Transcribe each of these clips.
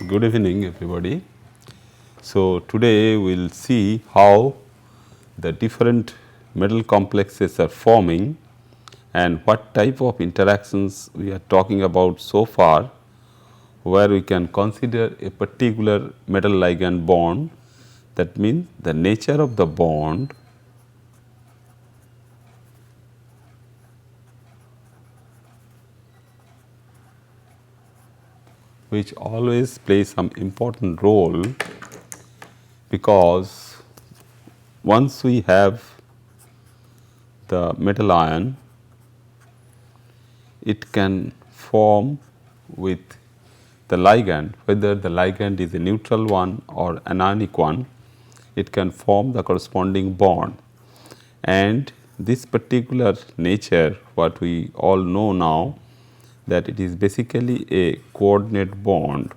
Good evening, everybody. So, today we will see how the different metal complexes are forming and what type of interactions we are talking about so far, where we can consider a particular metal ligand bond. That means the nature of the bond, which always plays some important role, because once we have the metal ion, it can form with the ligand, whether the ligand is a neutral one or an ionic one, it can form the corresponding bond. And this particular nature, what we all know now, that it is basically a coordinate bond,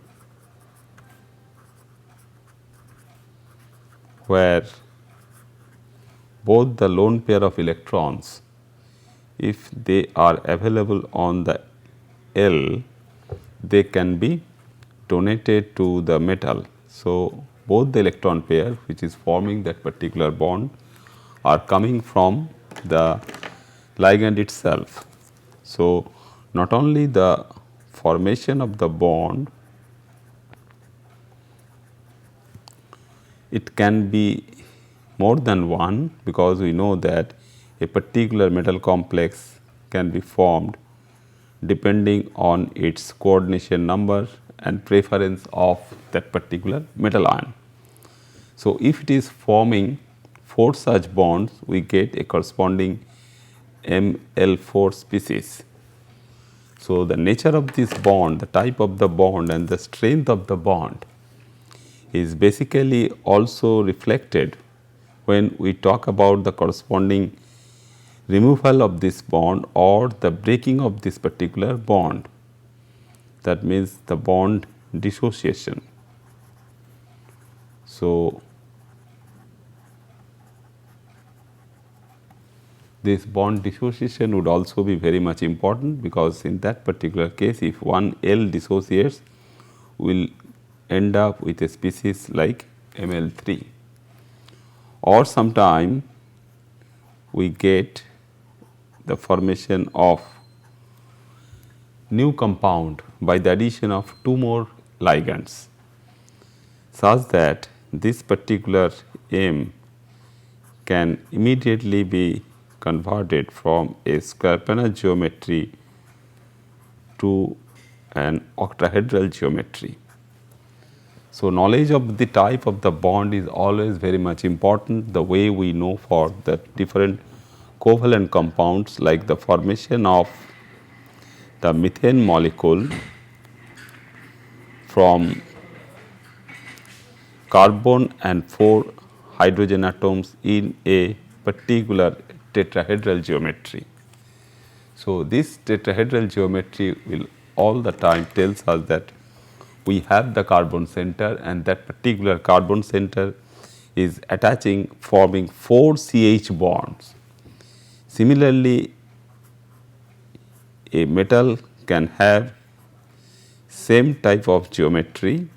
where both the lone pair of electrons, if they are available on the L, they can be donated to the metal. So, both the electron pair which is forming that particular bond are coming from the ligand itself. So, not only the formation of the bond, it can be more than one, because we know that a particular metal complex can be formed depending on its coordination number and preference of that particular metal ion. So, if it is forming 4 such bonds, we get a corresponding ML4 species. So, the nature of this bond, the type of the bond and the strength of the bond is basically also reflected when we talk about the corresponding removal of this bond or the breaking of this particular bond. That means the bond dissociation. So, this bond dissociation would also be very much important, because in that particular case, if one L dissociates, we will end up with a species like ML3, or sometime we get the formation of new compound by the addition of 2 more ligands, such that this particular M can immediately be converted from a square planar geometry to an octahedral geometry. So, knowledge of the type of the bond is always very much important, the way we know for the different covalent compounds, like the formation of the methane molecule from carbon and 4 hydrogen atoms in a particular tetrahedral geometry. So, this tetrahedral geometry will all the time tells us that we have the carbon center, and that particular carbon center is attaching, forming 4 CH bonds. Similarly, a metal can have same type of geometry.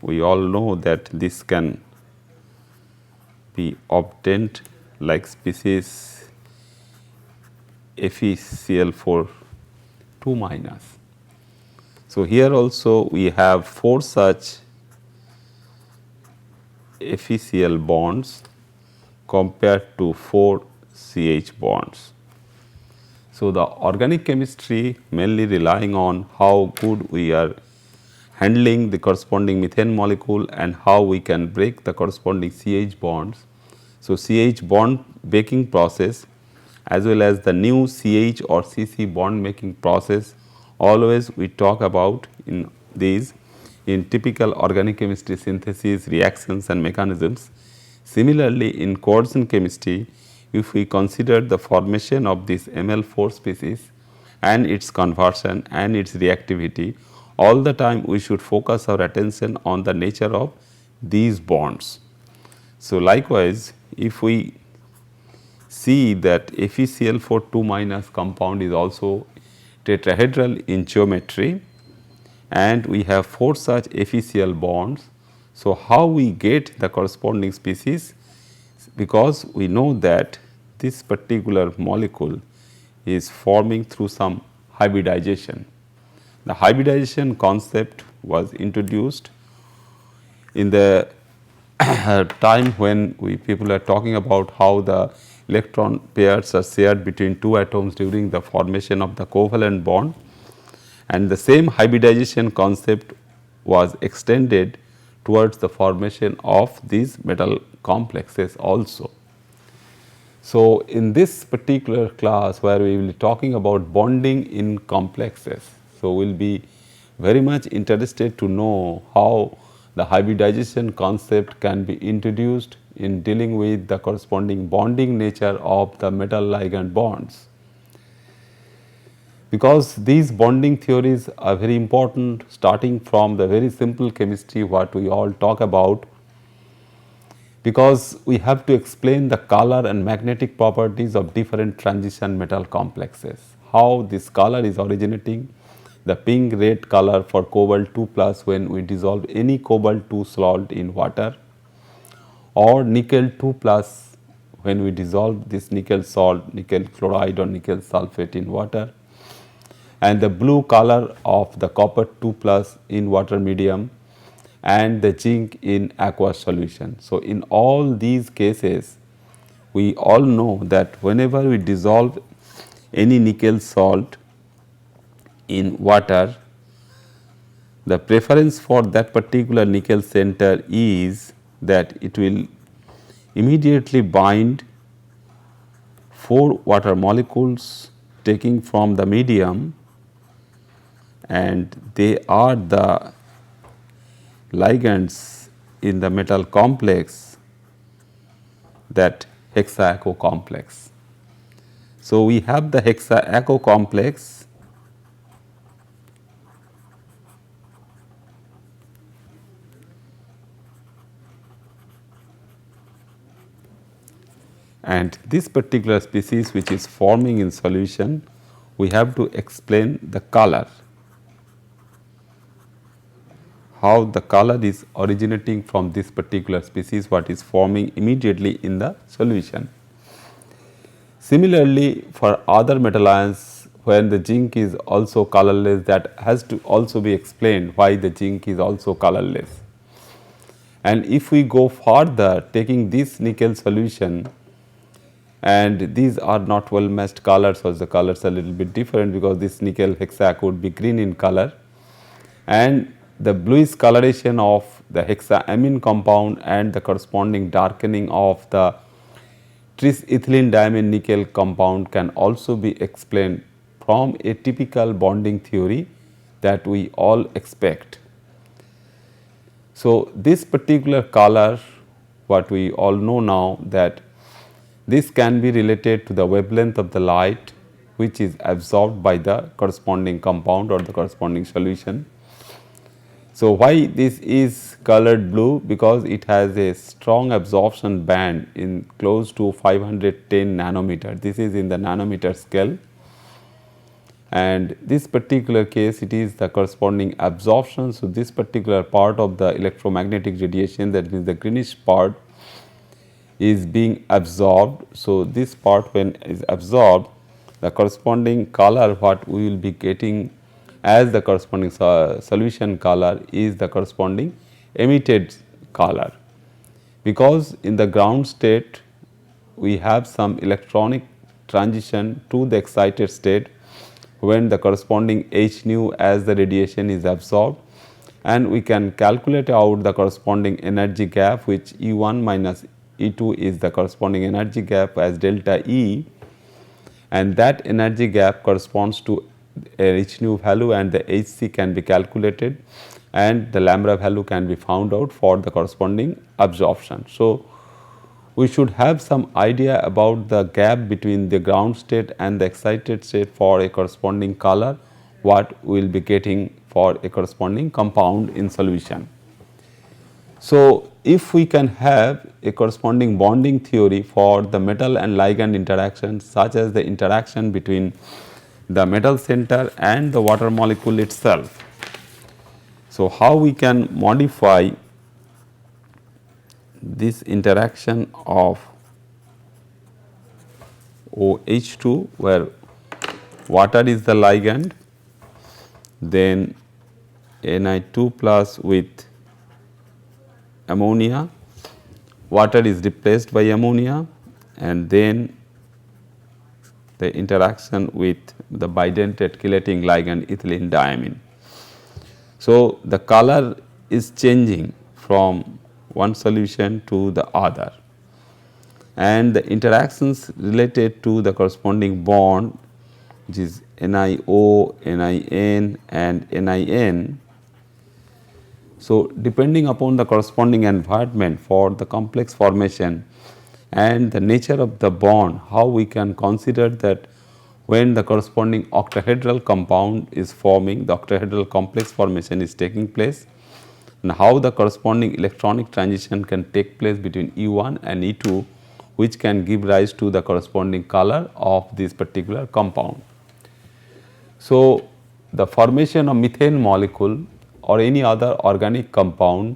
We all know that this can be obtained like species FeCl4 2 minus. So, here also we have 4 such FeCl bonds compared to 4 CH bonds. So, the organic chemistry mainly relying on how good we are handling the corresponding methane molecule and how we can break the corresponding CH bonds. So, CH bond breaking process as well as the new CH or CC bond making process, always we talk about in these in typical organic chemistry synthesis reactions and mechanisms. Similarly, in coordination chemistry, if we consider the formation of this ML4 species and its conversion and its reactivity, all the time we should focus our attention on the nature of these bonds. So, likewise, if we see that FeCl4 2 minus compound is also tetrahedral in geometry, and we have 4 such FeCl bonds. So, how we get the corresponding species? Because we know that this particular molecule is forming through some hybridization. The hybridization concept was introduced in the time when people are talking about how the electron pairs are shared between two atoms during the formation of the covalent bond, and the same hybridization concept was extended towards the formation of these metal complexes also. So, in this particular class where we will be talking about bonding in complexes, so we will be very much interested to know how the hybridization concept can be introduced in dealing with the corresponding bonding nature of the metal ligand bonds. Because these bonding theories are very important, starting from the very simple chemistry what we all talk about, because we have to explain the color and magnetic properties of different transition metal complexes, how this color is originating, the pink red color for cobalt 2 plus when we dissolve any cobalt 2 salt in water, or nickel 2 plus when we dissolve this nickel salt, nickel chloride or nickel sulfate in water, and the blue color of the copper 2 plus in water medium, and the zinc in aqueous solution. So, in all these cases we all know that whenever we dissolve any nickel salt in water, the preference for that particular nickel center is that it will immediately bind 4 water molecules taking from the medium, and they are the ligands in the metal complex, that hexa-aco complex. So, we have the hexa-aco complex, and this particular species which is forming in solution, we have to explain the color, how the color is originating from this particular species what is forming immediately in the solution. Similarly, for other metal ions, when the zinc is also colorless, that has to also be explained why the zinc is also colorless. And if we go further taking this nickel solution, and these are not well matched colors, so the colors are a little bit different because this nickel hexac would be green in color, and the bluish coloration of the hexaamine compound and the corresponding darkening of the tris-ethylene diamine nickel compound can also be explained from a typical bonding theory that we all expect. So, this particular color what we all know now, that this can be related to the wavelength of the light which is absorbed by the corresponding compound or the corresponding solution. So, why this is colored blue? Because it has a strong absorption band in close to 510 nanometer. This is in the nanometer scale, and this particular case it is the corresponding absorption. So, this particular part of the electromagnetic radiation, that means the greenish part, is being absorbed. So, this part when is absorbed, the corresponding color what we will be getting as the corresponding solution color is the corresponding emitted color, because in the ground state we have some electronic transition to the excited state when the corresponding h nu as the radiation is absorbed, and we can calculate out the corresponding energy gap, which E1 minus E2 is the corresponding energy gap as delta E, and that energy gap corresponds to a h nu value, and the Hc can be calculated, and the lambda value can be found out for the corresponding absorption. So, we should have some idea about the gap between the ground state and the excited state for a corresponding color what we will be getting for a corresponding compound in solution. So, if we can have a corresponding bonding theory for the metal and ligand interactions, such as the interaction between the metal center and the water molecule itself. So, how we can modify this interaction of OH2 where water is the ligand, then Ni2 plus with ammonia, water is replaced by ammonia, and then the interaction with the bidentate chelating ligand ethylene diamine. So, the color is changing from one solution to the other, and the interactions related to the corresponding bond, which is NiO, NiN and NiN. So, depending upon the corresponding environment for the complex formation and the nature of the bond, how we can consider that when the corresponding octahedral compound is forming, the octahedral complex formation is taking place, and how the corresponding electronic transition can take place between E1 and E2, which can give rise to the corresponding color of this particular compound. So, the formation of methane molecule or any other organic compound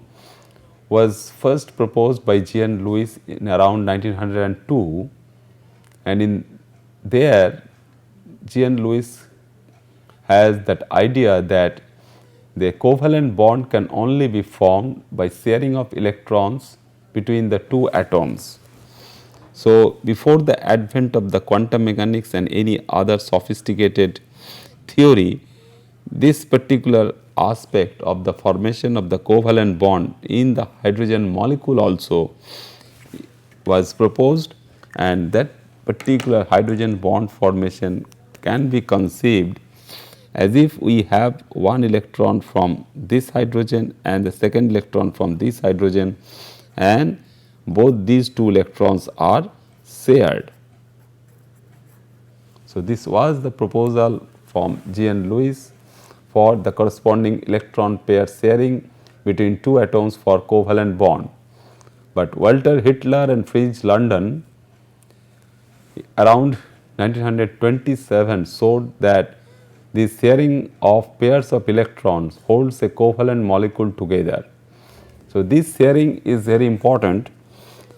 was first proposed by Jean Louis in around 1902, and in there Jean Louis has that idea that the covalent bond can only be formed by sharing of electrons between the two atoms. So, before the advent of the quantum mechanics and any other sophisticated theory, this particular aspect of the formation of the covalent bond in the hydrogen molecule also was proposed, and that particular hydrogen bond formation can be conceived as if we have one electron from this hydrogen and the second electron from this hydrogen, and both these two electrons are shared. So, this was the proposal from Jean Louis for the corresponding electron pair sharing between two atoms for covalent bond. But Walter Hitler and Fritz London around 1927 showed that the sharing of pairs of electrons holds a covalent molecule together. So, this sharing is very important,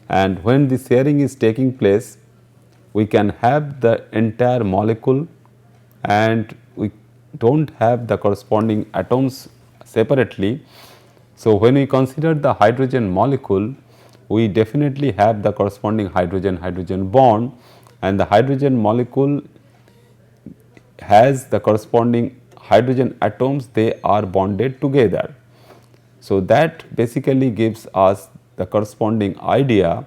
and when the sharing is taking place, we can have the entire molecule and we do not have the corresponding atoms separately. So, when we consider the hydrogen molecule, we definitely have the corresponding hydrogen-hydrogen bond, and the hydrogen molecule has the corresponding hydrogen atoms, they are bonded together. So, that basically gives us the corresponding idea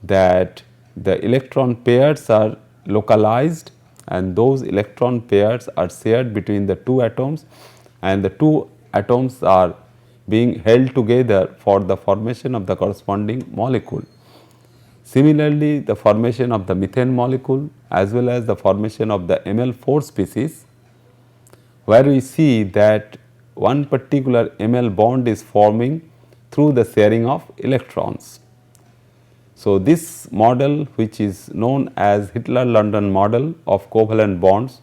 that the electron pairs are localized and those electron pairs are shared between the two atoms, and the two atoms are being held together for the formation of the corresponding molecule. Similarly, the formation of the methane molecule as well as the formation of the Ml4 species, where we see that one particular Ml bond is forming through the sharing of electrons. So, this model, which is known as Hitler-London model of covalent bonds,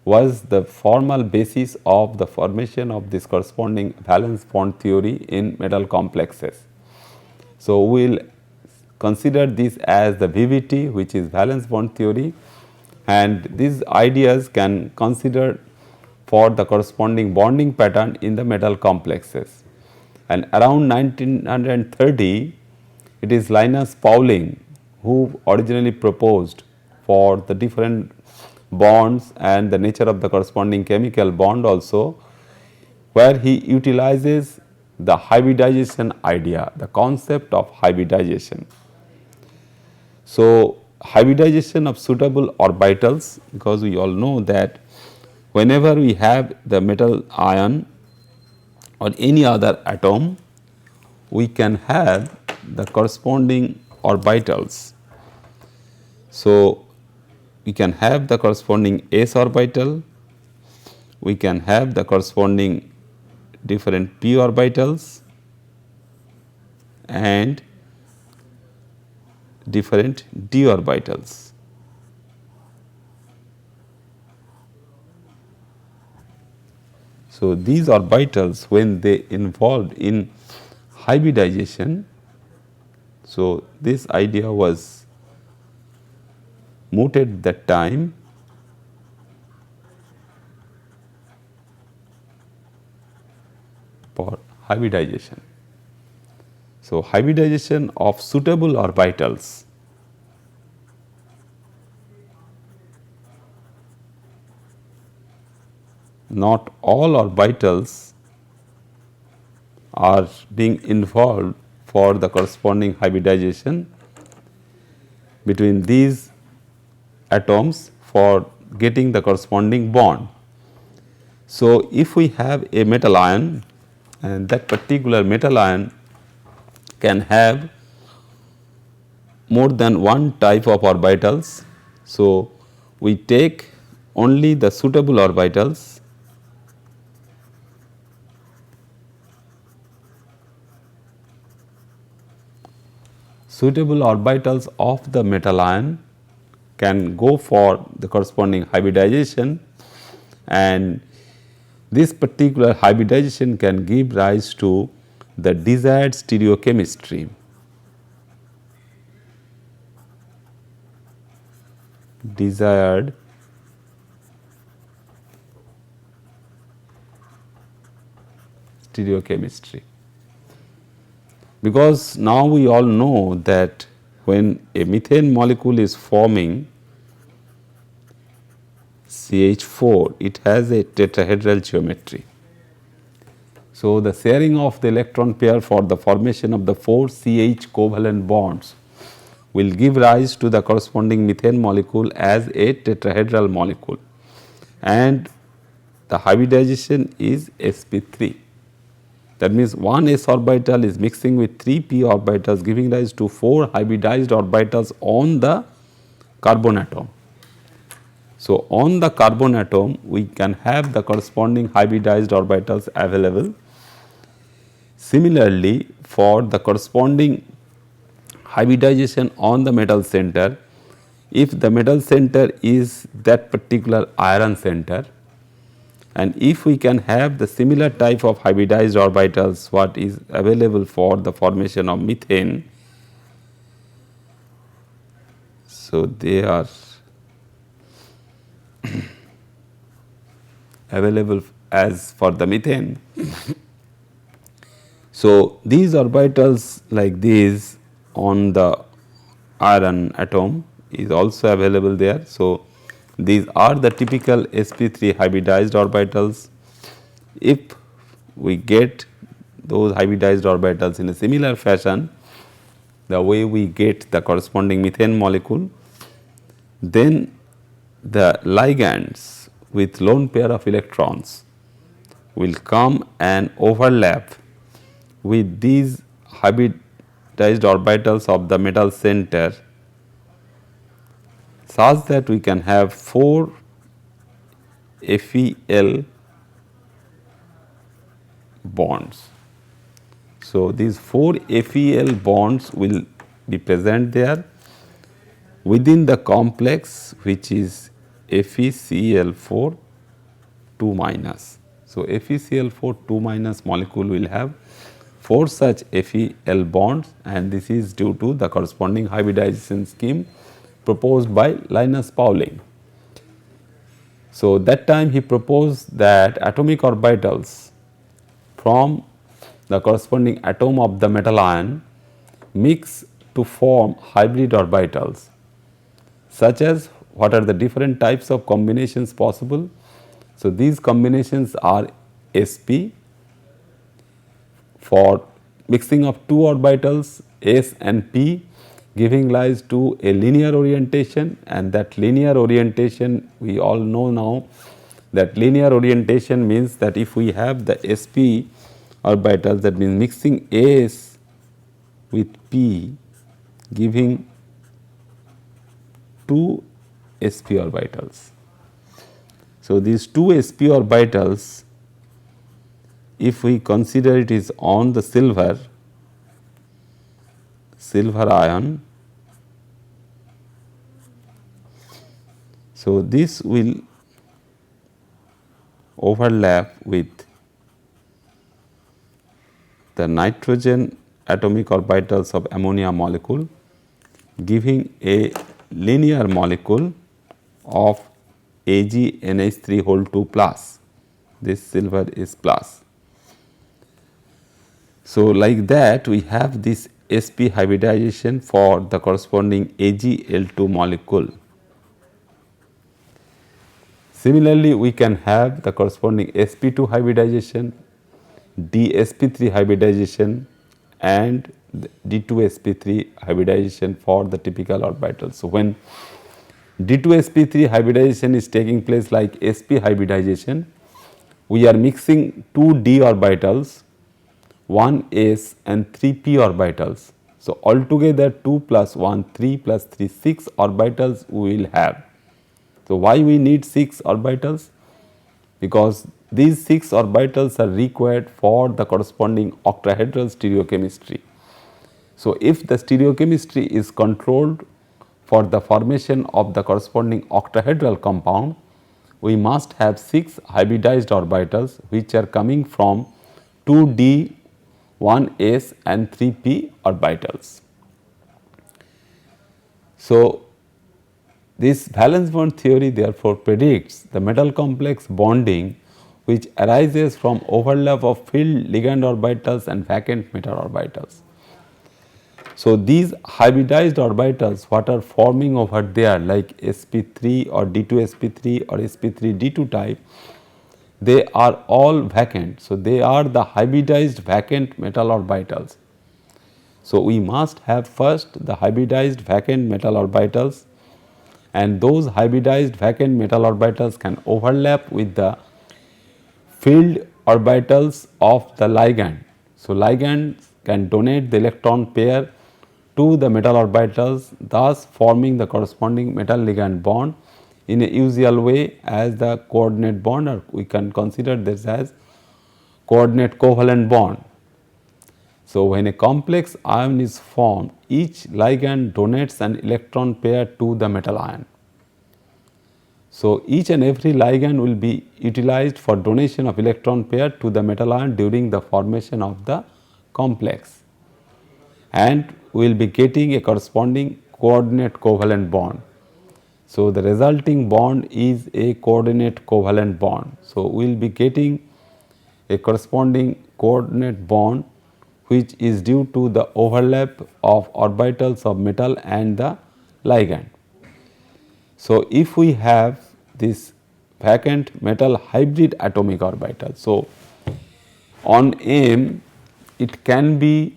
was the formal basis of the formation of this corresponding valence bond theory in metal complexes. So, we will consider this as the VBT, which is valence bond theory, and these ideas can consider for the corresponding bonding pattern in the metal complexes. And around 1930, it is Linus Pauling who originally proposed for the different bonds and the nature of the corresponding chemical bond also, where he utilizes the hybridization idea, the concept of hybridization. So, hybridization of suitable orbitals, because we all know that whenever we have the metal ion or any other atom, we can have the corresponding orbitals. So, we can have the corresponding s orbital, we can have the corresponding different p orbitals and different d orbitals. So, these orbitals when they involved in hybridization, so this idea was mooted that time for hybridization. So, hybridization of suitable orbitals not all orbitals are being involved for the corresponding hybridization between these atoms for getting the corresponding bond. So, if we have a metal ion and that particular metal ion can have more than one type of orbitals. So, we take only the suitable orbitals of the metal ion can go for the corresponding hybridization, and this particular hybridization can give rise to the desired stereochemistry. Desired stereochemistry. Because now we all know that when a methane molecule is forming CH4, it has a tetrahedral geometry. So, the sharing of the electron pair for the formation of the 4 CH covalent bonds will give rise to the corresponding methane molecule as a tetrahedral molecule, and the hybridization is sp3. That means one s orbital is mixing with 3 p orbitals, giving rise to 4 hybridized orbitals on the carbon atom. So, on the carbon atom we can have the corresponding hybridized orbitals available. Similarly, for the corresponding hybridization on the metal center, if the metal center is that particular iron center, and if we can have the similar type of hybridized orbitals what is available for the formation of methane, so they are available as for the methane. So, these orbitals like these on the iron atom is also available there. So, these are the typical sp3 hybridized orbitals. If we get those hybridized orbitals in a similar fashion, the way we get the corresponding methane molecule, then the ligands with lone pair of electrons will come and overlap with these hybridized orbitals of the metal center, such that we can have 4 FeL bonds. So, these 4 FeL bonds will be present there within the complex which is FeCl4 2 minus. So, FeCl4 2 minus molecule will have 4 such FeL bonds, and this is due to the corresponding hybridization scheme proposed by Linus Pauling. So, that time he proposed that atomic orbitals from the corresponding atom of the metal ion mix to form hybrid orbitals, such as what are the different types of combinations possible. So, these combinations are sp for mixing of 2 orbitals s and p, giving rise to a linear orientation, and that linear orientation we all know now that linear orientation means that if we have the sp orbitals, that means mixing s with p giving 2 sp orbitals. So, these 2 sp orbitals, if we consider it is on the silver ion, so this will overlap with the nitrogen atomic orbitals of ammonia molecule, giving a linear molecule of AgNH3 whole 2 plus. This silver is plus. So, like that we have this sp hybridization for the corresponding AgL2 molecule. Similarly, we can have the corresponding sp2 hybridization, dsp3 hybridization and d2sp3 hybridization for the typical orbital. So, when d2sp3 hybridization is taking place like sp hybridization, we are mixing two d orbitals, 1s and 3p orbitals. So, altogether 2 plus 1, 3 plus 3, 6 orbitals we will have. So, why we need 6 orbitals? Because these 6 orbitals are required for the corresponding octahedral stereochemistry. So, if the stereochemistry is controlled for the formation of the corresponding octahedral compound, we must have 6 hybridized orbitals which are coming from 2d, 1s and 3p orbitals. So, this valence bond theory therefore predicts the metal complex bonding which arises from overlap of filled ligand orbitals and vacant metal orbitals. So, these hybridized orbitals what are forming over there like sp3 or d2sp3 or sp3 d2 type, they are all vacant. So, they are the hybridized vacant metal orbitals. So, we must have first the hybridized vacant metal orbitals, and those hybridized vacant metal orbitals can overlap with the filled orbitals of the ligand. So, ligands can donate the electron pair to the metal orbitals, thus forming the corresponding metal ligand bond in a usual way as the coordinate bond, or we can consider this as coordinate covalent bond. So, when a complex ion is formed, each ligand donates an electron pair to the metal ion. So, each and every ligand will be utilized for donation of electron pair to the metal ion during the formation of the complex, and we will be getting a corresponding coordinate covalent bond. So, the resulting bond is a coordinate covalent bond. So, we will be getting a corresponding coordinate bond which is due to the overlap of orbitals of metal and the ligand. So, if we have this vacant metal hybrid atomic orbital, so on M it can be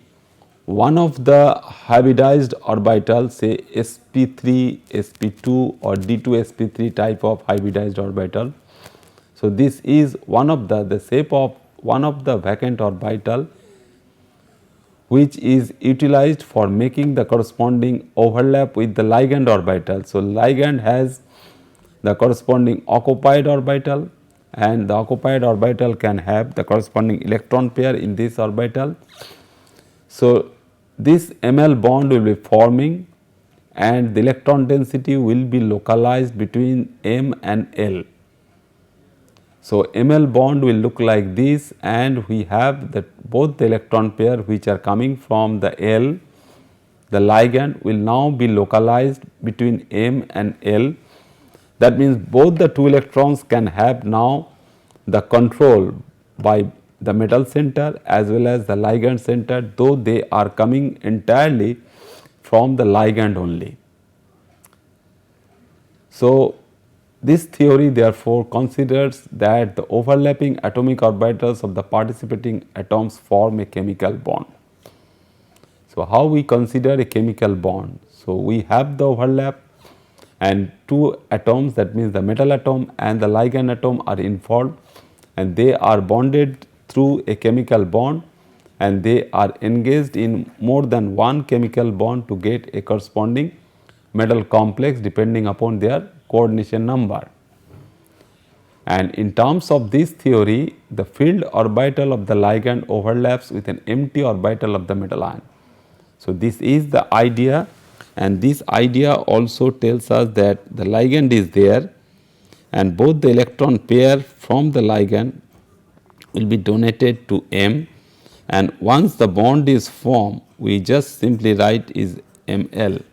one of the hybridized orbitals, say sp3, sp2 or d2sp3 type of hybridized orbital. So, this is one of the shape of one of the vacant orbital which is utilized for making the corresponding overlap with the ligand orbital. So, ligand has the corresponding occupied orbital, and the occupied orbital can have the corresponding electron pair in this orbital. So, this Ml bond will be forming and the electron density will be localized between M and L. So, Ml bond will look like this, and we have that both the electron pair which are coming from the L, the ligand will now be localized between M and L. That means, both the two electrons can have now the control by the metal center as well as the ligand center, though they are coming entirely from the ligand only. So, this theory therefore considers that the overlapping atomic orbitals of the participating atoms form a chemical bond. So, how we consider a chemical bond? So, we have the overlap and two atoms, that means the metal atom and the ligand atom are involved, and they are bonded through a chemical bond, and they are engaged in more than one chemical bond to get a corresponding metal complex depending upon their coordination number. And in terms of this theory, the filled orbital of the ligand overlaps with an empty orbital of the metal ion. So, this is the idea, and this idea also tells us that the ligand is there and both the electron pair from the ligand will be donated to M. and once the bond is formed, we just simply write is Ml.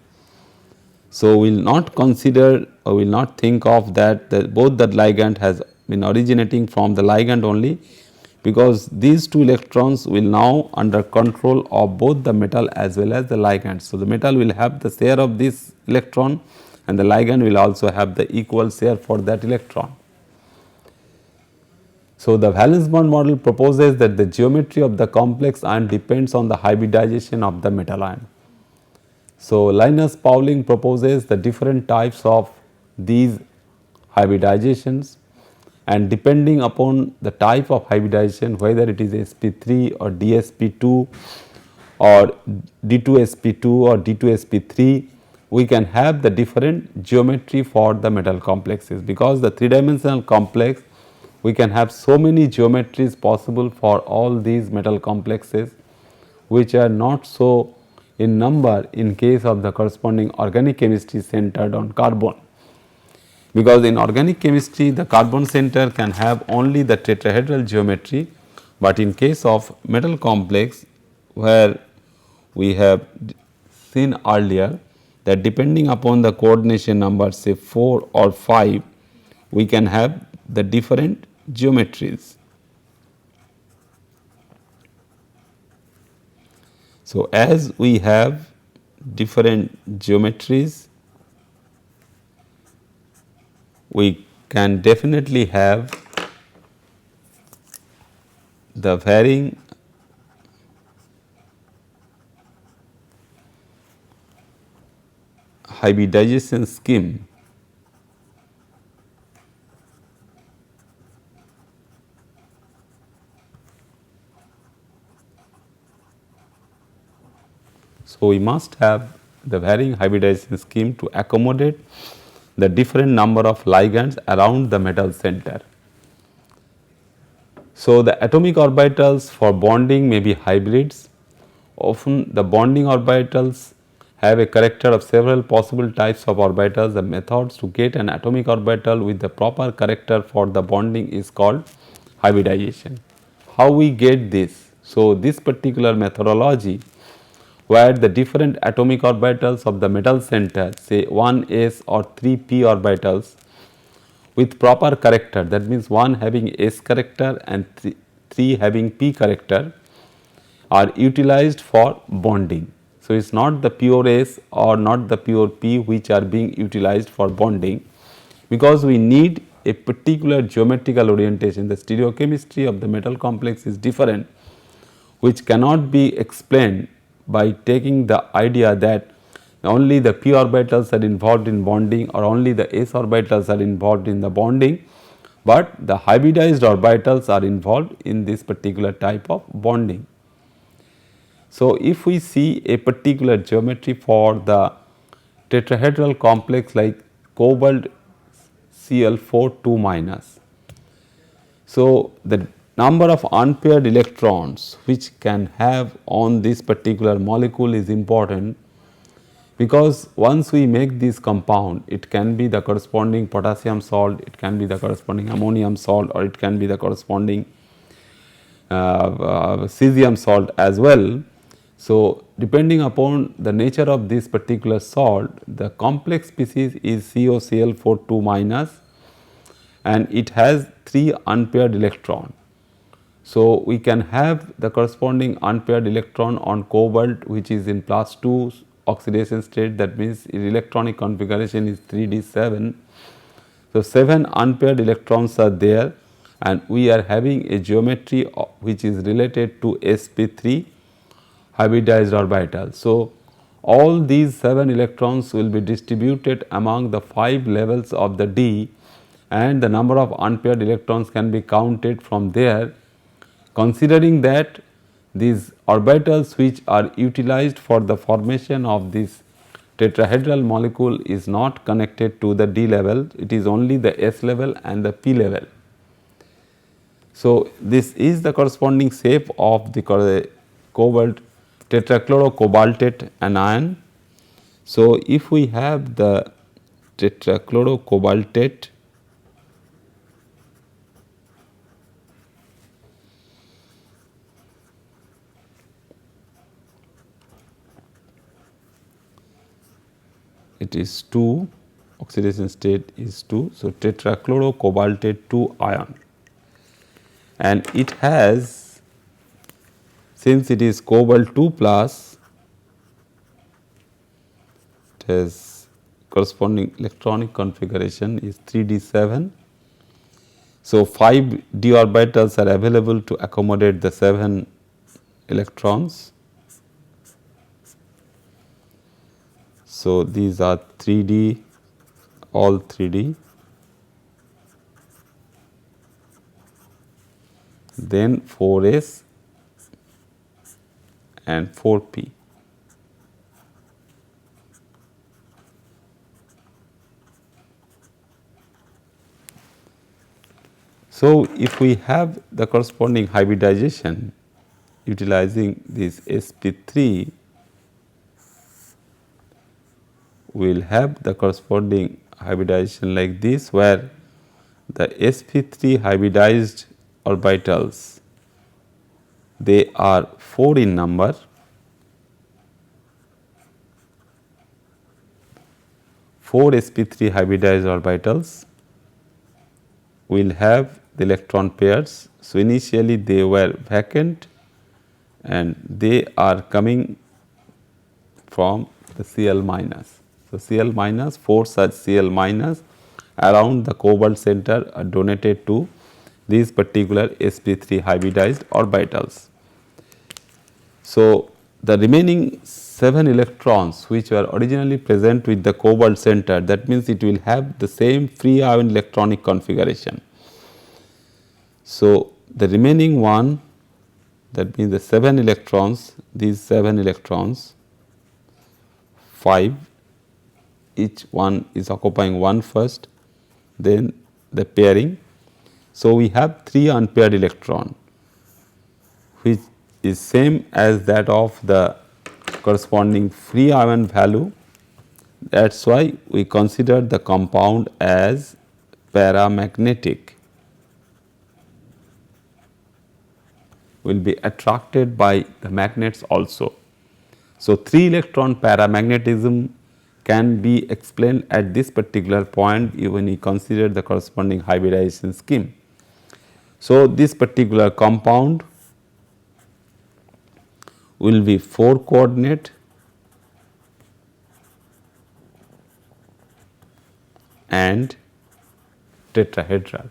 So, we will not consider or will not think of that both the ligand has been originating from the ligand only, because these two electrons will now under control of both the metal as well as the ligand. So, the metal will have the share of this electron and the ligand will also have the equal share for that electron. So, the valence bond model proposes that the geometry of the complex ion depends on the hybridization of the metal ion. So, Linus Pauling proposes the different types of these hybridizations, and depending upon the type of hybridization, whether it is sp3 or dsp2 or d2sp2 or d2sp3, we can have the different geometry for the metal complexes, because the 3-dimensional complex we can have so many geometries possible for all these metal complexes, which are not so in number in case of the corresponding organic chemistry centered on carbon. Because in organic chemistry the carbon center can have only the tetrahedral geometry, but in case of metal complex, where we have seen earlier that depending upon the coordination number say 4 or 5, we can have the different geometries. So, as we have different geometries, we can definitely have the varying hybridization scheme. So, we must have the varying hybridization scheme to accommodate the different number of ligands around the metal center. So, the atomic orbitals for bonding may be hybrids. Often the bonding orbitals have a character of several possible types of orbitals. The methods to get an atomic orbital with the proper character for the bonding is called hybridization. How we get this? So, this particular methodology, where the different atomic orbitals of the metal center, say 1s or 3p orbitals with proper character, that means one having s character and 3 having p character, are utilized for bonding. So, it is not the pure s or not the pure p which are being utilized for bonding, because we need a particular geometrical orientation. The stereochemistry of the metal complex is different, which cannot be explained by taking the idea that only the p orbitals are involved in bonding or only the s orbitals are involved in the bonding, but the hybridized orbitals are involved in this particular type of bonding. So, if we see a particular geometry for the tetrahedral complex like cobalt Cl4 2 minus. So, the number of unpaired electrons which can have on this particular molecule is important, because once we make this compound, it can be the corresponding potassium salt, it can be the corresponding ammonium salt, or it can be the corresponding cesium salt as well. So, depending upon the nature of this particular salt, the complex species is COCl4 2 minus, and it has 3 unpaired electron. So, we can have the corresponding unpaired electron on cobalt, which is in +2 oxidation state, that means its electronic configuration is 3d7. So, 7 unpaired electrons are there, and we are having a geometry which is related to sp3 hybridized orbital. So, all these 7 electrons will be distributed among the 5 levels of the d, and the number of unpaired electrons can be counted from there, considering that these orbitals which are utilized for the formation of this tetrahedral molecule is not connected to the d level, it is only the s level and the p level. So, this is the corresponding shape of the cobalt tetrachlorocobaltate anion. So, if we have the tetrachlorocobaltate, it is 2, oxidation state is 2. So, tetrachlorocobaltate 2 ion, and it has, since it is cobalt 2 plus, it has corresponding electronic configuration is 3d7. So, 5 d orbitals are available to accommodate the 7 electrons. So, these are 3d, all 3d, then 4s and 4p. So, if we have the corresponding hybridization utilizing this sp3, we will have the corresponding hybridization like this, where the sp3 hybridized orbitals, they are 4 in number, 4 sp3 hybridized orbitals will have the electron pairs. So, initially they were vacant and they are coming from the Cl minus. So, Cl minus, 4 such Cl minus around the cobalt center are donated to these particular sp3 hybridized orbitals. So, the remaining 7 electrons which were originally present with the cobalt center, that means it will have the same free ion electronic configuration. So, the remaining one, that means the 7 electrons, these 7 electrons, 5, each one is occupying 1 first, then the pairing. So, we have 3 unpaired electron, which is same as that of the corresponding free ion value. That is why we consider the compound as paramagnetic, will be attracted by the magnets also. So, 3 electron paramagnetism can be explained at this particular point when we consider the corresponding hybridization scheme. So, this particular compound will be 4 coordinate and tetrahedral.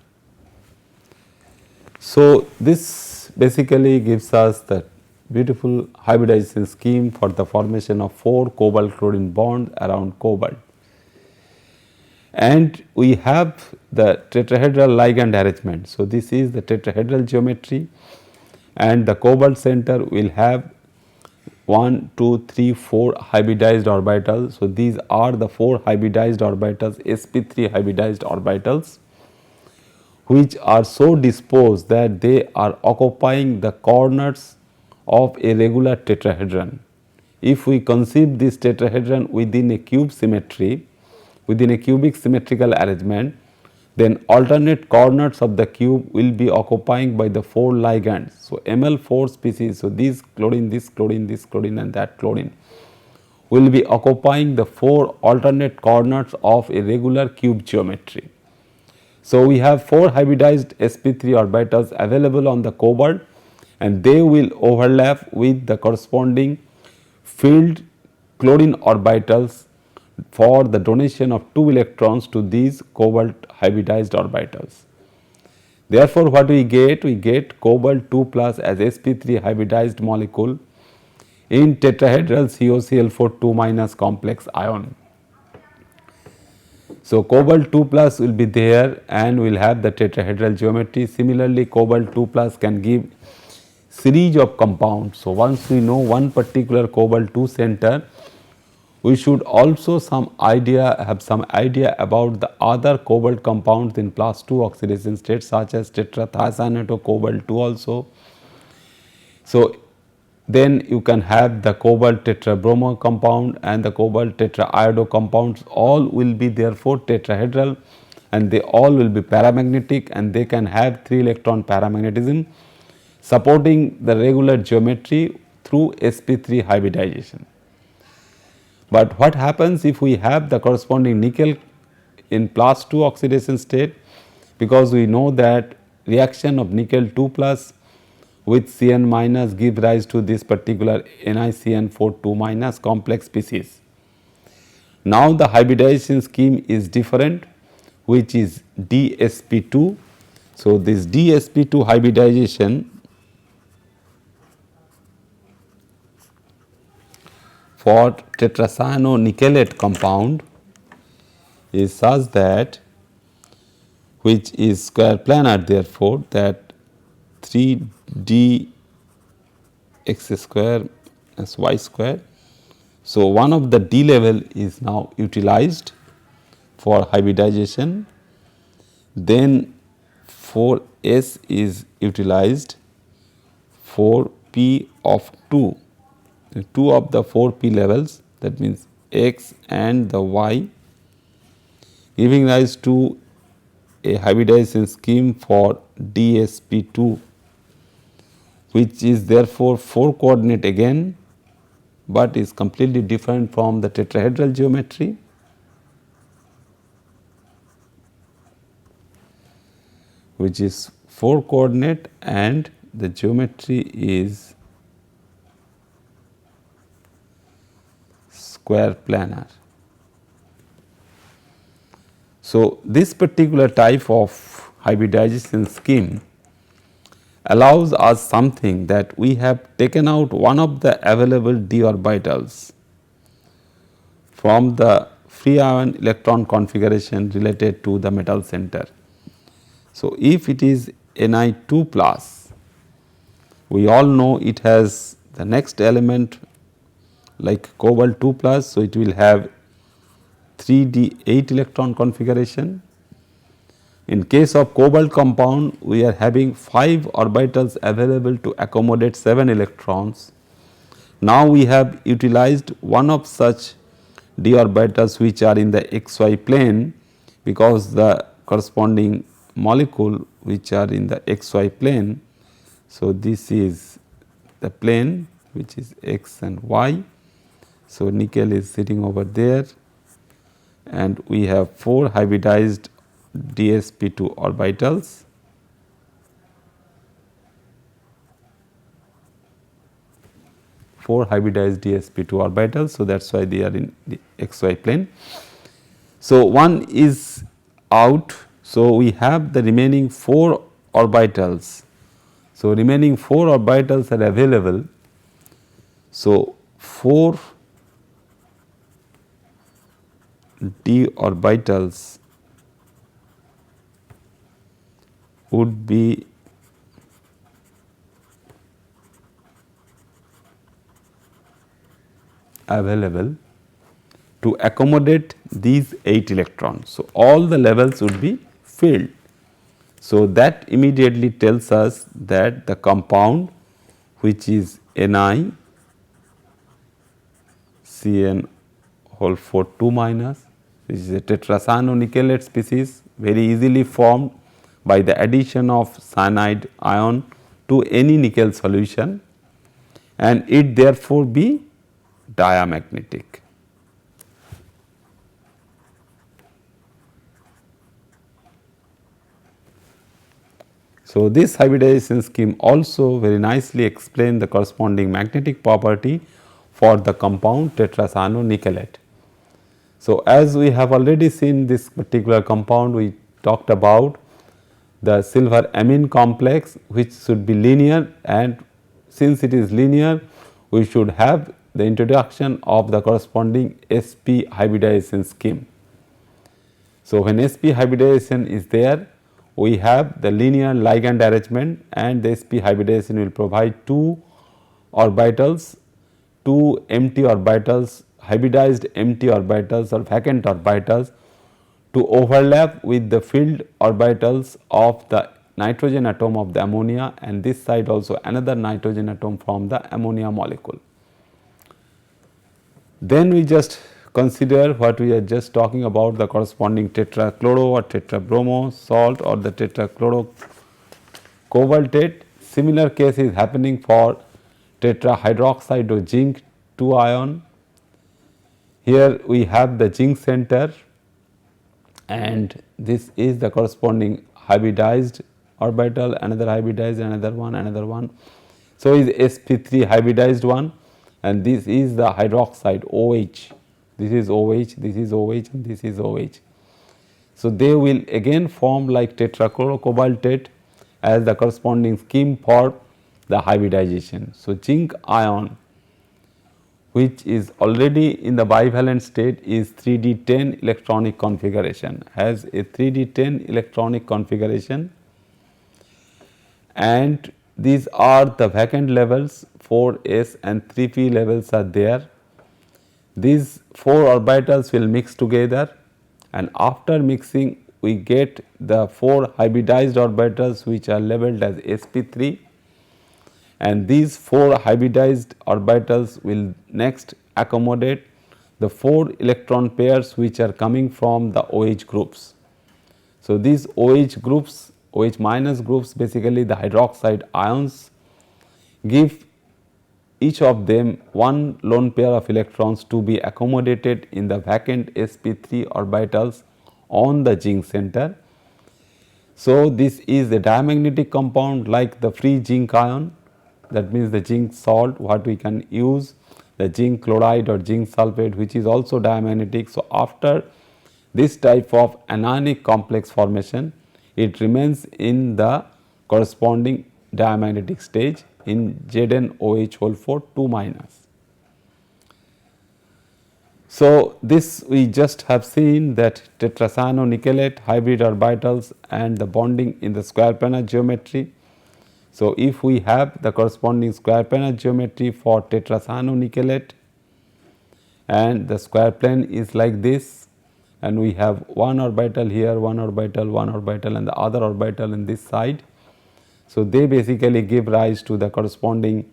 So, this basically gives us the beautiful hybridization scheme for the formation of 4 cobalt chlorine bonds around cobalt. And we have the tetrahedral ligand arrangement. So, this is the tetrahedral geometry, and the cobalt center will have 1, 2, 3, 4 hybridized orbitals. So, these are the 4 hybridized orbitals, sp3 hybridized orbitals, which are so disposed that they are occupying the corners of a regular tetrahedron. If we conceive this tetrahedron within a cube symmetry, within a cubic symmetrical arrangement, then alternate corners of the cube will be occupying by the 4 ligands. So, Ml4 species, so this chlorine, this chlorine, this chlorine and that chlorine will be occupying the 4 alternate corners of a regular cube geometry. So, we have 4 hybridized sp3 orbitals available on the cobalt, and they will overlap with the corresponding filled chlorine orbitals for the donation of 2 electrons to these cobalt hybridized orbitals. Therefore, what we get? We get cobalt 2 plus as sp3 hybridized molecule in tetrahedral COCl4 2 minus complex ion. So, cobalt 2 plus will be there and we will have the tetrahedral geometry. Similarly, cobalt 2 plus can give series of compounds. So, once we know one particular cobalt 2 center, we should also have some idea about the other cobalt compounds in +2 oxidation states, such as tetrathiocyanate cobalt 2 also. So, then you can have the cobalt tetrabromo compound and the cobalt tetraiodo compounds, all will be therefore tetrahedral, and they all will be paramagnetic, and they can have 3 electron paramagnetism supporting the regular geometry through sp3 hybridization. But what happens if we have the corresponding nickel in +2 oxidation state, because we know that reaction of nickel 2 plus with Cn minus give rise to this particular NiCN4 2 minus complex species. Now the hybridization scheme is different, which is DsP2. So this DsP2 hybridization for tetracyanonickelate compound is such that, which is square planar, therefore that 3d x square as y square. So one of the d level is now utilized for hybridization, then 4s is utilized, 4p of 2, of the 4p levels, that means x and the y, giving rise to a hybridization scheme for DsP2, which is therefore 4 coordinate again, but is completely different from the tetrahedral geometry. Which is 4 coordinate and the geometry is square planar. So this particular type of hybridization scheme allows us something, that we have taken out one of the available d orbitals from the free ion electron configuration related to the metal center. So if it is Ni2 plus, we all know it has the next element like cobalt 2 plus, so it will have 3d8 electron configuration. In case of cobalt compound, we are having 5 orbitals available to accommodate 7 electrons. Now we have utilized one of such d orbitals which are in the xy plane, because the corresponding molecule which are in the xy plane. So this is the plane which is x and y. So nickel is sitting over there, and we have 4 hybridized DsP2 orbitals. Four hybridized DsP2 orbitals, so that is why they are in the xy plane. So one is out, so we have the remaining 4 orbitals. So remaining 4 orbitals are available. So 4 d orbitals would be available to accommodate these 8 electrons. So all the levels would be filled. So that immediately tells us that the compound which is NiCN whole 4 2 minus, which is a tetracyanonickelate species, very easily formed by the addition of cyanide ion to any nickel solution, and it therefore be diamagnetic. So this hybridization scheme also very nicely explains the corresponding magnetic property for the compound tetracyanonickelate. So as we have already seen this particular compound, we talked about the silver amine complex, which should be linear, and since it is linear, we should have the introduction of the corresponding sp hybridization scheme. So when sp hybridization is there, we have the linear ligand arrangement, and the sp hybridization will provide 2 orbitals, 2 empty orbitals, hybridized empty orbitals or vacant orbitals to overlap with the filled orbitals of the nitrogen atom of the ammonia, and this side also another nitrogen atom from the ammonia molecule. Then we just consider what we are just talking about, the corresponding tetrachloro or tetrabromo salt or the tetrachlorocobaltate. Similar case is happening for tetrahydroxide of zinc 2 ion. Here we have the zinc center, and this is the corresponding hybridized orbital, another hybridized, another one, another one. So is sp3 hybridized one, and this is the hydroxide OH. This is OH, this is OH, and this is OH. So they will again form like tetrachlorocobaltate as the corresponding scheme for the hybridization. So zinc ion, which is already in the bivalent state, is 3d10 electronic configuration, has a 3d10 electronic configuration, and these are the vacant levels 4s and 3p levels are there. These 4 orbitals will mix together, and after mixing we get the 4 hybridized orbitals which are labeled as sp3, and these 4 hybridized orbitals will next accommodate the 4 electron pairs which are coming from the OH groups. So these OH groups, OH minus groups, basically the hydroxide ions, give each of them one lone pair of electrons to be accommodated in the vacant sp3 orbitals on the zinc center. So this is a diamagnetic compound like the free zinc ion, that means the zinc salt what we can use, the zinc chloride or zinc sulfate, which is also diamagnetic. So after this type of anionic complex formation, it remains in the corresponding diamagnetic stage in ZnOH whole 4 2 minus. So this we just have seen that tetracyanonickelate hybrid orbitals and the bonding in the square planar geometry. So if we have the corresponding square planar geometry for tetracyanonickelate, and the square plane is like this, and we have one orbital here, one orbital, and the other orbital in this side. So they basically give rise to the corresponding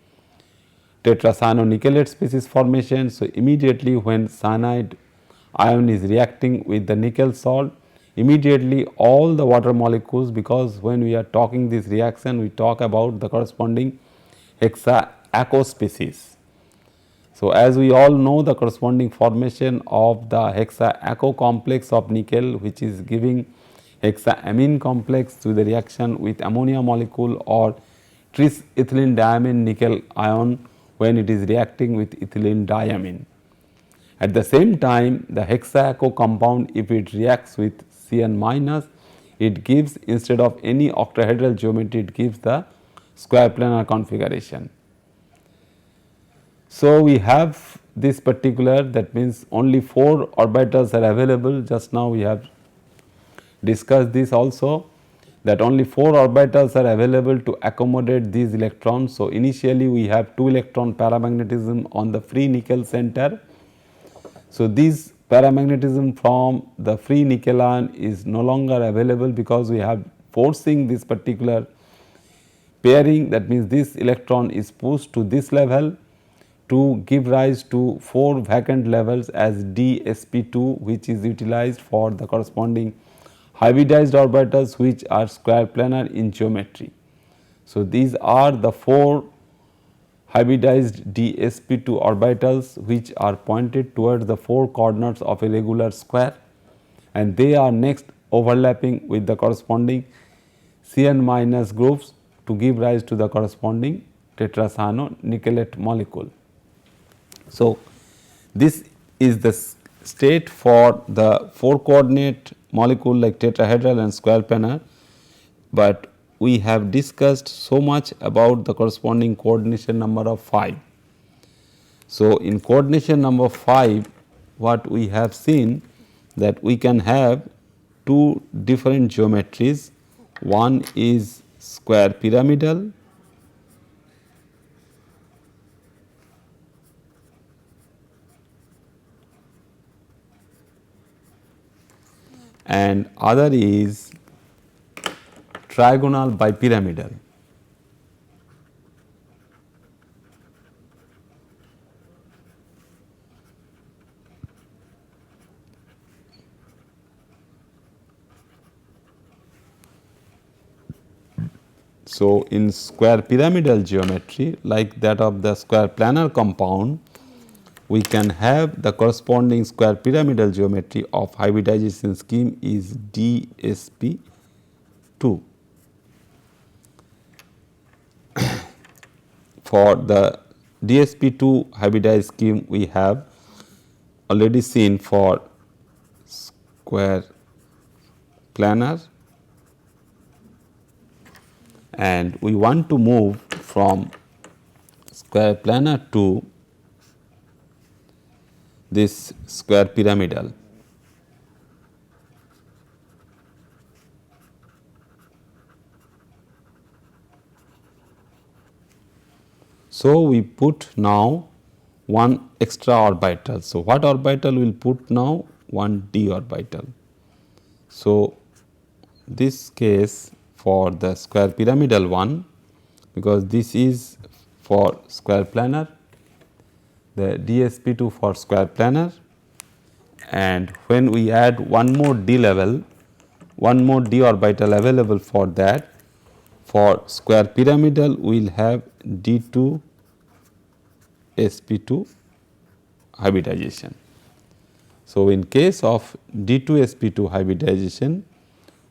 tetracyanonickelate species formation. So immediately when cyanide ion is reacting with the nickel salt, immediately all the water molecules, because when we are talking this reaction we talk about the corresponding hexa-aco species. So as we all know, the corresponding formation of the hexa-aco complex of nickel, which is giving hexaamine complex to the reaction with ammonia molecule or tris ethylene diamine nickel ion when it is reacting with ethylene diamine. At the same time, the hexa-aco compound, if it reacts with Cn minus, it gives, instead of any octahedral geometry, it gives the square planar configuration. So we have this particular, that means only 4 orbitals are available. Just now we have discussed this also, that only 4 orbitals are available to accommodate these electrons. So initially we have 2 electron paramagnetism on the free nickel center. So this paramagnetism from the free nickel ion is no longer available because we have forcing this particular pairing, that means this electron is pushed to this level to give rise to 4 vacant levels as dsp2, which is utilized for the corresponding hybridized orbitals which are square planar in geometry. So these are the 4 hybridized dsp2 orbitals which are pointed towards the 4 corners of a regular square, and they are next overlapping with the corresponding Cn minus groups to give rise to the corresponding tetracyanonickelate molecule. So this is the state for the 4 coordinate molecule like tetrahedral and square planar, but we have discussed so much about the corresponding coordination number of 5. So in coordination number 5, what we have seen that we can have 2 different geometries. One is square pyramidal and other is trigonal bipyramidal. So in square pyramidal geometry, like that of the square planar compound, we can have the corresponding square pyramidal geometry of hybridization scheme is DSP2. For the DSP2 hybridized scheme, we have already seen for square planar, and we want to move from square planar to this square pyramidal. So, we put now one extra orbital. So, what orbital we will put now? One d orbital. So, this case for the square pyramidal one, because this is for square planar, the DSP2 for square planar, and when we add one more d level, one more d orbital available for that, for square pyramidal we will have D2 SP2 hybridization. So, in case of D2 SP2 hybridization,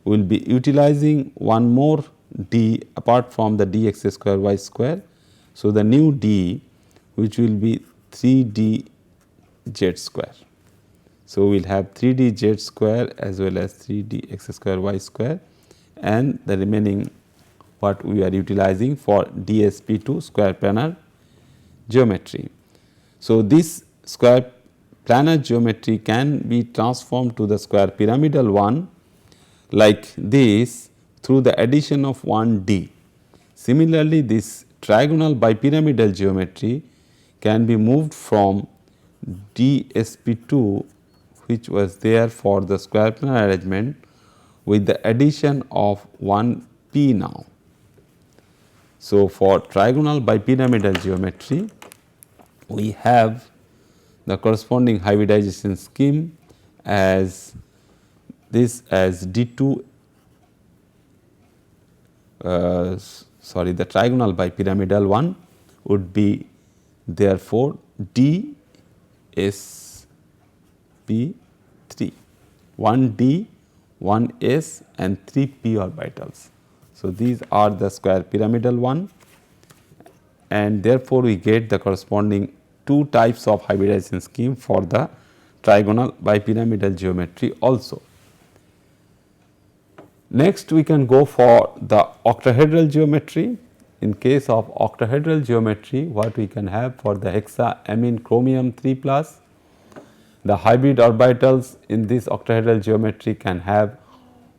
we will be utilizing one more d apart from the dx square y square. So, the new d which will be 3d z square. So, we will have 3d z square as well as 3d x square y square, and the remaining what we are utilizing for DSP2 square planar geometry. So, this square planar geometry can be transformed to the square pyramidal one like this through the addition of one d. Similarly, this trigonal bipyramidal geometry can be moved from DSP2 which was there for the square planar arrangement with the addition of one p now. So, for trigonal bipyramidal geometry, we have the corresponding hybridization scheme as this as D2 the trigonal bipyramidal one would be therefore DSP3, 1D, 1S and 3P orbitals. So, these are the square pyramidal one, and therefore, we get the corresponding two types of hybridization scheme for the trigonal bipyramidal geometry also. Next, we can go for the octahedral geometry. In case of octahedral geometry, what we can have for the hexaamine chromium 3 plus, the hybrid orbitals in this octahedral geometry can have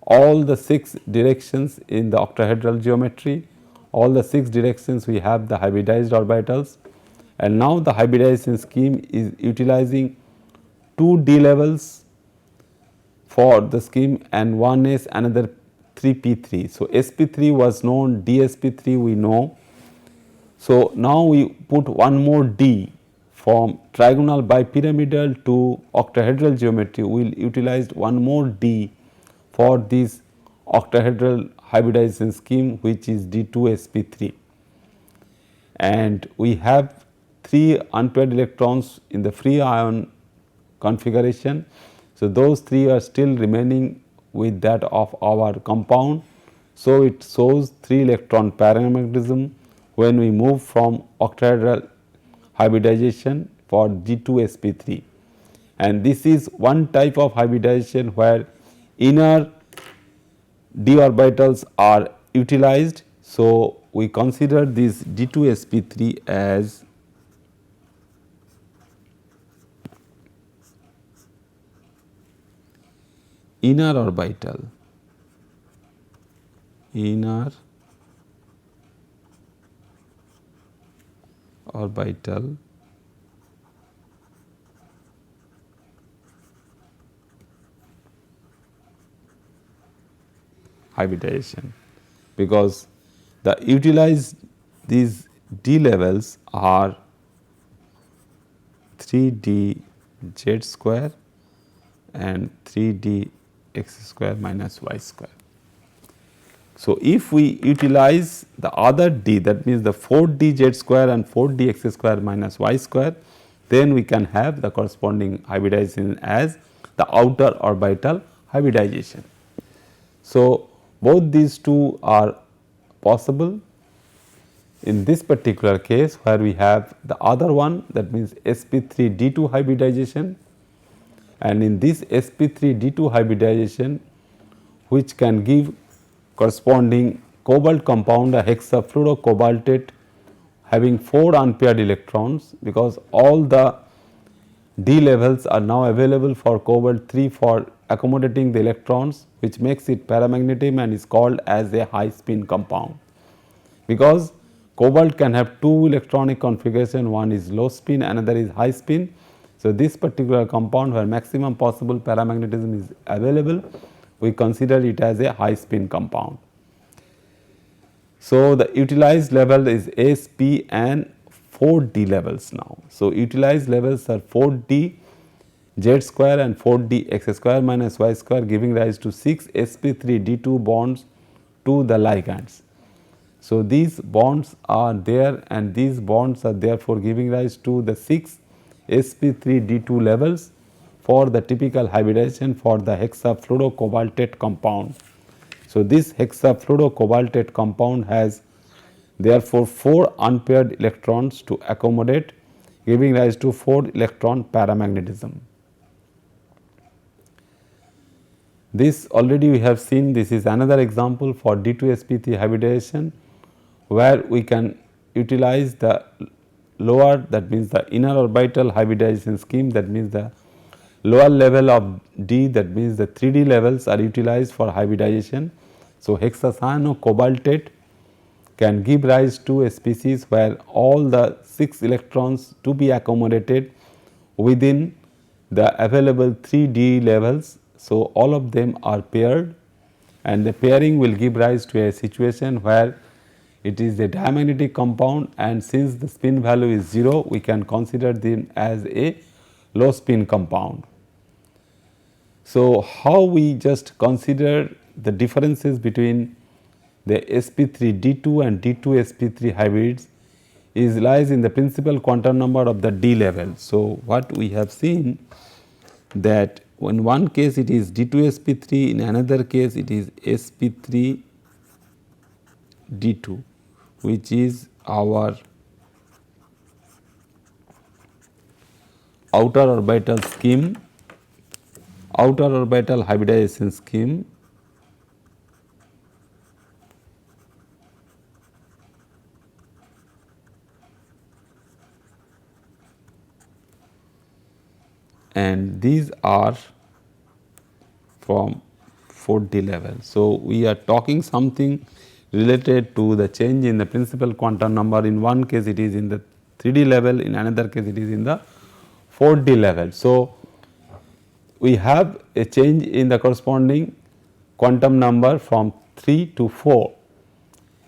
all the 6 directions in the octahedral geometry. All the 6 directions we have the hybridized orbitals, and now the hybridization scheme is utilizing 2 d levels for the scheme and one is another 3p3. So, sp3 was known, dsp3 we know. So, now we put one more d from trigonal bipyramidal to octahedral geometry. We will utilize one more d for this octahedral hybridization scheme which is D2sp3, and we have 3 unpaired electrons in the free ion configuration. So, those 3 are still remaining with that of our compound. So, it shows 3 electron paramagnetism when we move from octahedral hybridization for D2sp3, and this is one type of hybridization where inner d orbitals are utilized. So, we consider this D2sp3 as inner orbital, hybridization, because the utilized these d levels are 3d z square and 3d x square minus y square. So, if we utilize the other d, that means the 4d z square and 4d x square minus y square, then we can have the corresponding hybridization as the outer orbital hybridization. So, both these two are possible in this particular case, where we have the other one, that means sp3d2 hybridization, and in this sp3d2 hybridization, which can give corresponding cobalt compound, a hexafluorocobaltate having 4 unpaired electrons, because all the d levels are now available for cobalt 3 for accommodating the electrons, which makes it paramagnetic and is called as a high spin compound. Because cobalt can have 2 electronic configuration, one is low spin, another is high spin. So, this particular compound where maximum possible paramagnetism is available, we consider it as a high spin compound. So, the utilized level is S, P and 4D levels now. So, utilized levels are 4D Z square and 4D X square minus Y square, giving rise to 6 sp3d2 bonds to the ligands. So, these bonds are there and these bonds are therefore giving rise to the 6 sp3d2 levels for the typical hybridization for the hexafluorocobaltate compound. So, this hexafluorocobaltate compound has therefore 4 unpaired electrons to accommodate, giving rise to 4 electron paramagnetism. This already we have seen, this is another example for D2sp3 hybridization, where we can utilize the lower, that means the inner orbital hybridization scheme, that means the lower level of D, that means the 3D levels are utilized for hybridization. So, hexacyanocobaltate can give rise to a species where all the 6 electrons to be accommodated within the available 3D levels. So, all of them are paired and the pairing will give rise to a situation where it is a diamagnetic compound, and since the spin value is 0, we can consider them as a low spin compound. So, how we just consider the differences between the sp3d2 and d2sp3 hybrids is lies in the principal quantum number of the d level. So, what we have seen that in one case it is d2sp3, in another case it is sp3d2, which is our outer orbital scheme, outer orbital hybridization scheme. And these are from 4D level. So, we are talking something related to the change in the principal quantum number. In one case it is in the 3D level, in another case it is in the 4D level. So, we have a change in the corresponding quantum number from 3 to 4.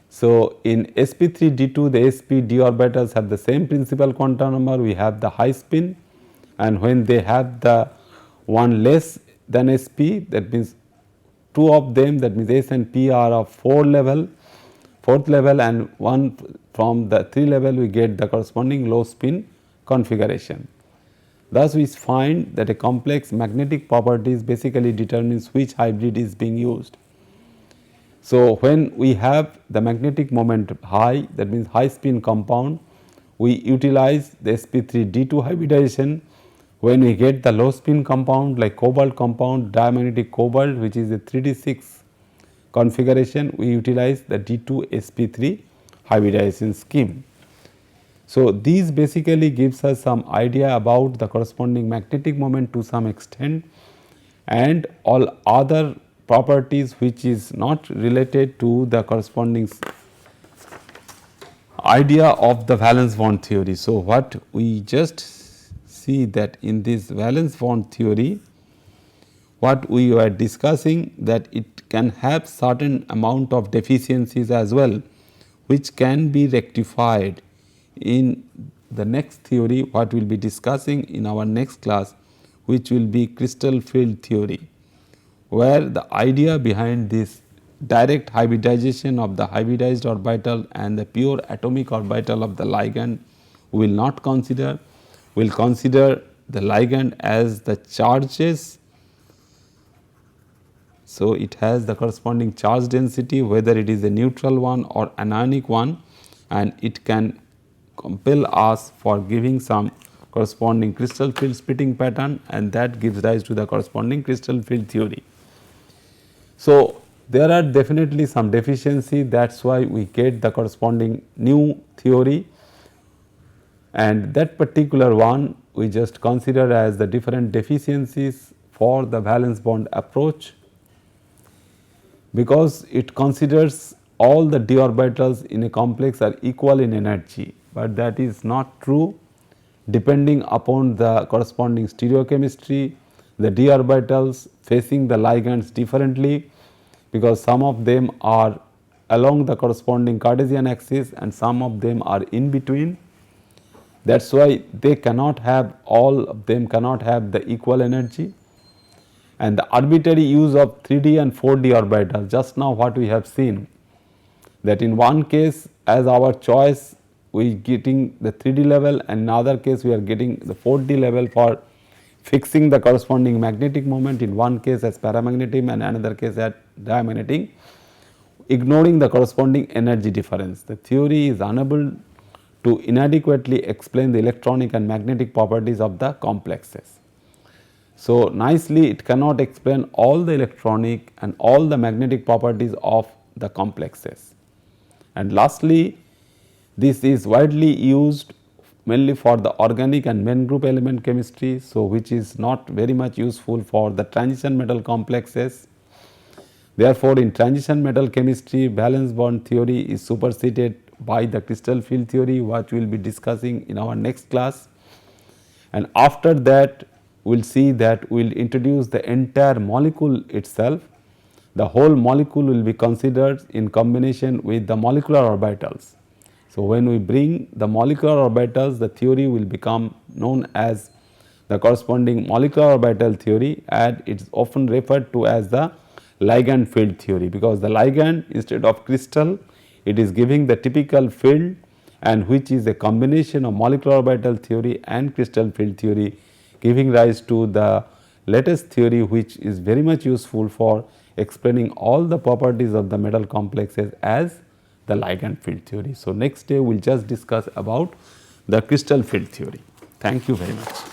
So, in sp3d2 the sp d orbitals have the same principal quantum number, we have the high spin, and when they have the one less than sp, that means 2 of them, that means S and P are of 4th level, and one from the 3 level we get the corresponding low spin configuration. Thus, we find that a complex magnetic properties basically determines which hybrid is being used. So, when we have the magnetic moment high, that means high spin compound, we utilize the sp3d2 hybridization. When we get the low spin compound like cobalt compound, diamagnetic cobalt, which is a 3d6 configuration, we utilize the d2sp3 hybridization scheme. So, these basically gives us some idea about the corresponding magnetic moment to some extent, and all other properties which is not related to the corresponding idea of the valence bond theory. So, what we just see that in this valence bond theory, what we were discussing, that it can have certain amount of deficiencies as well, which can be rectified in the next theory what we will be discussing in our next class, which will be crystal field theory, where the idea behind this direct hybridization of the hybridized orbital and the pure atomic orbital of the ligand we will not consider. we will consider the ligand as the charges. So, it has the corresponding charge density, whether it is a neutral one or anionic one, and it can compel us for giving some corresponding crystal field splitting pattern, and that gives rise to the corresponding crystal field theory. So, there are definitely some deficiency, that is why we get the corresponding new theory, and that particular one we just consider as the different deficiencies for the valence bond approach, because it considers all the d orbitals in a complex are equal in energy, but that is not true. Depending upon the corresponding stereochemistry, the d orbitals facing the ligands differently, because some of them are along the corresponding Cartesian axis and some of them are in between. That is why they cannot have, all of them cannot have the equal energy. And the arbitrary use of 3D and 4D orbitals, just now what we have seen, that in one case as our choice we getting the 3D level, and in other case we are getting the 4D level for fixing the corresponding magnetic moment, in one case as paramagnetism and another case as diamagnetic, ignoring the corresponding energy difference. The theory is unable to inadequately explain the electronic and magnetic properties of the complexes. So, nicely it cannot explain all the electronic and all the magnetic properties of the complexes. And lastly, this is widely used mainly for the organic and main group element chemistry, so which is not very much useful for the transition metal complexes. Therefore, in transition metal chemistry, valence bond theory is superseded by the crystal field theory, what we will be discussing in our next class. And after that, we will see that we will introduce the entire molecule itself. The whole molecule will be considered in combination with the molecular orbitals. So, when we bring the molecular orbitals, the theory will become known as the corresponding molecular orbital theory, and it is often referred to as the ligand field theory, because the ligand instead of crystal, it is giving the typical field, and which is a combination of molecular orbital theory and crystal field theory, giving rise to the latest theory, which is very much useful for explaining all the properties of the metal complexes as the ligand field theory. So, next day we will just discuss about the crystal field theory. Thank you very much.